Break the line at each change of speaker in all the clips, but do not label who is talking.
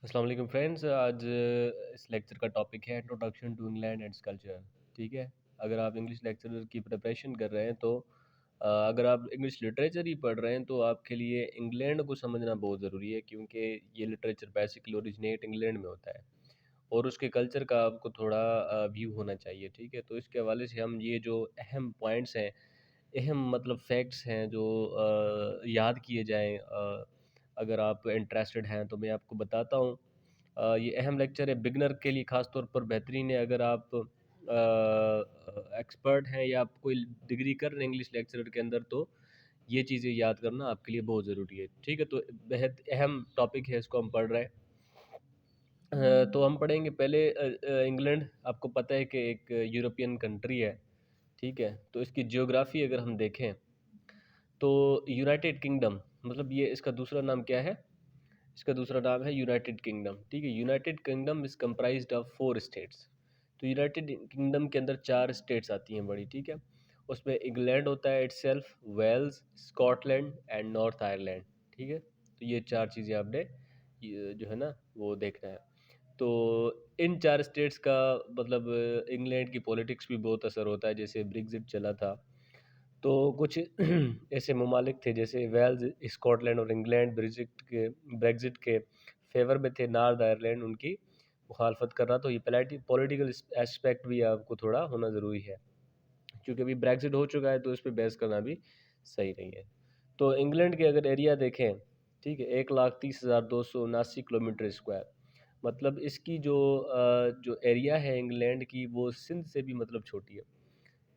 अस्सलाम वालेकुम फ्रेंड्स। आज इस लेक्चर का टॉपिक है introduction to England and its culture. ठीक है। अगर आप इंग्लिश लेक्चरर की प्रिपरेशन कर रहे हैं तो अगर आप इंग्लिश लिटरेचर ही पढ़ रहे हैं तो आपके लिए इंग्लैंड को समझना बहुत ज़रूरी है, क्योंकि ये लिटरेचर बेसिकली ओरिजिनेट इंग्लैंड में होता है और उसके कल्चर का आपको थोड़ा व्यू होना चाहिए। ठीक है, तो इसके हवाले से हम ये जो अहम पॉइंट्स हैं, अहम मतलब फैक्ट्स हैं जो याद किए जाएँ, अगर आप इंटरेस्टेड हैं तो मैं आपको बताता हूँ। ये अहम लेक्चर है बिगनर के लिए, ख़ास तौर पर बेहतरीन है। अगर आप एक्सपर्ट हैं या आप कोई डिग्री कर रहे हैं इंग्लिश लेक्चरर के अंदर, तो ये चीज़ें याद करना आपके लिए बहुत ज़रूरी है। ठीक है, तो बेहद अहम टॉपिक है, इसको हम पढ़ रहे हैं। तो हम पढ़ेंगे पहले इंग्लैंड। आपको पता है कि एक यूरोपियन कंट्री है। ठीक है, तो इसकी जियोग्राफी अगर हम देखें तो यूनाइटेड किंगडम, मतलब ये इसका दूसरा नाम क्या है? इसका दूसरा नाम है यूनाइटेड किंगडम। ठीक है, United kingdom is comprised of 4 states. तो यूनाइटेड किंगडम के अंदर 4 स्टेट्स आती हैं बड़ी। ठीक है, उसमें इंग्लैंड होता है itself, Wales, Scotland and North Ireland. ठीक है, तो ये 4 चीज़ें आपने ये जो है ना वो देखना है। तो इन 4 स्टेट्स का मतलब इंग्लैंड की पॉलिटिक्स भी बहुत असर होता है। जैसे ब्रेग्ज़िट चला था, तो कुछ ऐसे ममालिक थे जैसे वेल्स, स्कॉटलैंड और इंग्लैंड ब्रेग्ज़िट के फेवर में थे। नॉर्थ आयरलैंड उनकी मुखालफत कर रहा। तो ये पॉलिटिकल एस्पेक्ट भी आपको थोड़ा होना ज़रूरी है, क्योंकि अभी ब्रेग्ज़िट हो चुका है तो इस पे बहस करना भी सही नहीं है। तो इंग्लैंड के अगर एरिया देखें, ठीक है, 1,30,279 किलोमीटर स्क्वायर। मतलब इसकी जो एरिया है इंग्लैंड की, वो सिंध से भी मतलब छोटी है।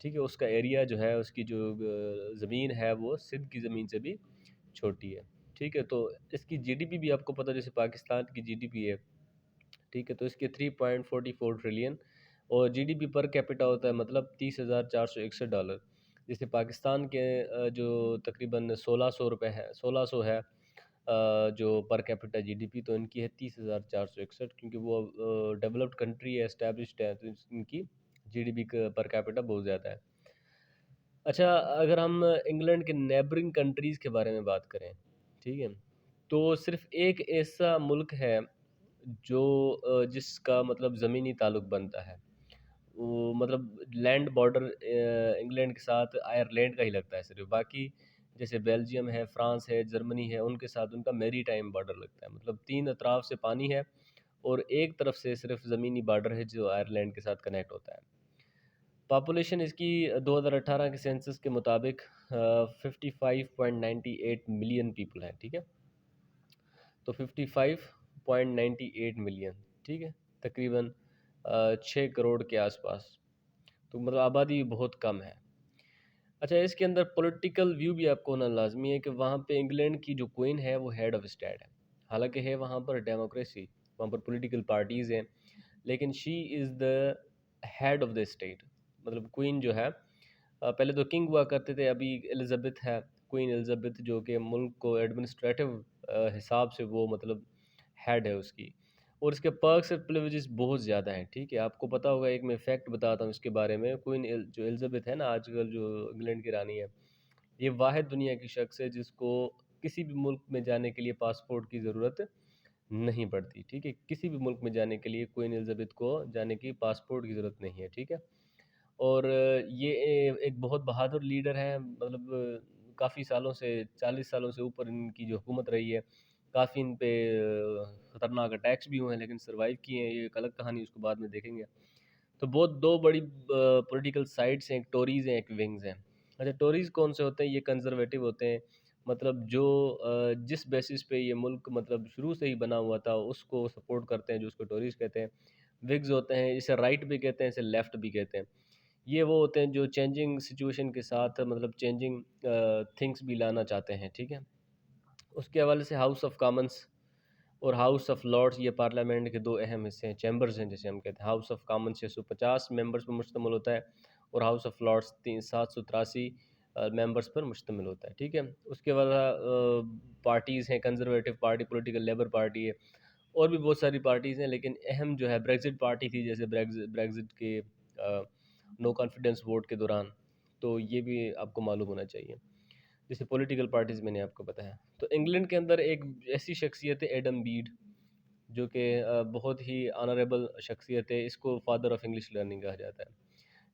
ठीक है, उसका एरिया जो है, उसकी जो ज़मीन है वो सिंध की ज़मीन से भी छोटी है। ठीक है, तो इसकी जीडीपी भी आपको पता है, जैसे पाकिस्तान की जीडीपी है। ठीक है, तो इसके 3.44 ट्रिलियन और जीडीपी पर कैपिटा होता है मतलब $30,461। जैसे पाकिस्तान के जो तकरीबन 1600 रुपये है, 1600 है जो पर कैपिटा जीडीपी, तो इनकी है 30,461, क्योंकि वो डेवलप्ड कंट्री है, एस्टेब्लिश्ड है, तो इनकी जीडीपी पर कैपिटा बहुत ज़्यादा है। अच्छा, अगर हम इंग्लैंड के नेबरिंग कंट्रीज़ के बारे में बात करें, ठीक है, तो सिर्फ़ एक ऐसा मुल्क है जो जिसका मतलब ज़मीनी ताल्लुक बनता है। वो मतलब लैंड बॉर्डर इंग्लैंड के साथ आयरलैंड का ही लगता है सिर्फ़। बाकी जैसे बेल्जियम है, फ्रांस है, जर्मनी है, उनके साथ उनका मैरीटाइम बॉर्डर लगता है। मतलब 3 अतराफ से पानी है और एक तरफ से सिर्फ़ ज़मीनी बॉर्डर है जो आयरलैंड के साथ कनेक्ट होता है। पॉपुलेशन इसकी 2018 के सेंसस के मुताबिक 55.98 मिलियन पीपल है। ठीक है, तो 55.98 मिलियन, ठीक है, तकरीबन 6 करोड़ के आसपास। तो मतलब आबादी बहुत कम है। अच्छा, इसके अंदर पॉलिटिकल व्यू भी आपको होना लाजमी है कि वहाँ पे इंग्लैंड की जो क्वीन है वो हेड ऑफ स्टेट है। हालांकि है वहाँ पर डेमोक्रेसी, वहाँ पर पॉलिटिकल पार्टीज़ हैं, लेकिन she is the head of the state. मतलब क्वीन जो है, पहले तो किंग हुआ करते थे, अभी एलिज़ाबेथ है, क्वीन एलिज़ाबेथ, जो कि मुल्क को एडमिनिस्ट्रेटिव हिसाब से वो मतलब हेड है उसकी। और इसके पर्क्स और प्रिविलेजेस बहुत ज़्यादा हैं। ठीक है, आपको पता होगा, एक मैं फैक्ट बताता हूँ इसके बारे में। जो एलिज़ाबेथ है ना, आजकल जो इंग्लैंड की रानी है, ये वाहिद दुनिया की शख्स है जिसको किसी भी मुल्क में जाने के लिए पासपोर्ट की ज़रूरत नहीं पड़ती। ठीक है, किसी भी मुल्क में जाने के लिए क्वीन एलिज़ाबेथ को जाने की पासपोर्ट की ज़रूरत नहीं है। ठीक है, और ये एक बहुत बहादुर लीडर हैं। मतलब काफ़ी सालों से, 40 सालों से ऊपर इनकी जो हुकूमत रही है। काफ़ी इन पे ख़तरनाक अटैक्स भी हुए हैं, लेकिन सर्वाइव किए हैं। ये एक अलग कहानी, उसको बाद में देखेंगे। तो बहुत 2 बड़ी पॉलिटिकल साइड्स हैं, एक टोरीज़ हैं, एक विंग्स हैं। अच्छा, टोरीज़ कौन से होते हैं? ये कंज़र्वेटिव होते हैं। मतलब जो जिस बेसिस पे ये मुल्क मतलब शुरू से ही बना हुआ था, उसको सपोर्ट करते हैं, जो उसको टोरीज़ कहते हैं। विग्स होते हैं, इसे राइट भी कहते हैं, इसे लेफ्ट भी कहते हैं। ये वो होते हैं जो चेंजिंग सिचुएशन के साथ मतलब चेंजिंग थिंग्स भी लाना चाहते हैं। ठीक है, उसके हवाले से हाउस ऑफ कॉमन्स और हाउस ऑफ लॉर्ड्स, ये पार्लियामेंट के 2 अहम हिस्से हैं, चैम्बर्स हैं जिसे हम कहते हैं। हाउस ऑफ कॉमन्स 650 मेंबर्स पर मुश्तमिल होता है और हाउस ऑफ लॉर्ड्स 783 मेंबर्स पर मुश्तमिल होता है। ठीक है, उसके बाद पार्टीज़ हैं, conservative party, political labour party है, और भी बहुत सारी पार्टीज़ हैं। लेकिन अहम जो है ब्रेक्सिट पार्टी थी, जैसे ब्रेक्सिट के नो कॉन्फिडेंस वोट के दौरान। तो ये भी आपको मालूम होना चाहिए। जैसे पॉलिटिकल पार्टीज़ मैंने आपको बताया। तो इंग्लैंड के अंदर एक ऐसी शख्सियत है एडम बीड, जो कि बहुत ही ऑनरेबल शख्सियत है, इसको फादर ऑफ इंग्लिश लर्निंग कहा जाता है।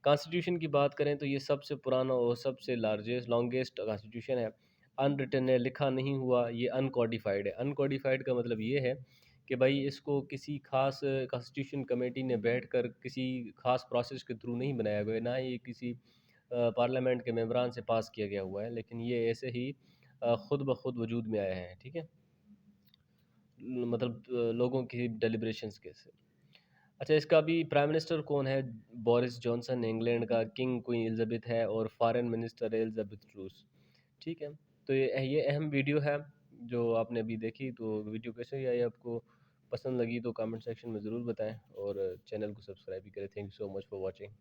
कॉन्स्टिट्यूशन की बात करें तो ये सबसे पुराना और सबसे लार्जेस्ट लॉन्गेस्ट कॉन्स्टिट्यूशन है। अनरिटन है, लिखा नहीं हुआ, ये अनकोडिफाइड है। अनकोडिफाइड का मतलब ये है कि भाई इसको किसी खास कॉन्स्टिट्यूशन कमेटी ने बैठकर किसी खास प्रोसेस के थ्रू नहीं बनाया गया है, ना ये किसी पार्लियामेंट के मेंबरान से पास किया गया हुआ है, लेकिन ये ऐसे ही खुद ब खुद वजूद में आया है। ठीक है, मतलब लोगों की डेलिब्रेशंस के से। अच्छा, इसका भी प्राइम मिनिस्टर कौन है? बोरिस जॉनसन इंग्लैंड का, किंग क्वीन एलिजाबेथ है, और फॉरेन मिनिस्टर है एलिजाबेथ ट्रूस। ठीक है, तो ये अहम वीडियो है जो आपने अभी देखी। तो वीडियो कैसे आई आपको? पसंद लगी तो कमेंट सेक्शन में ज़रूर बताएं, और चैनल को सब्सक्राइब भी करें। Thank you so much for watching.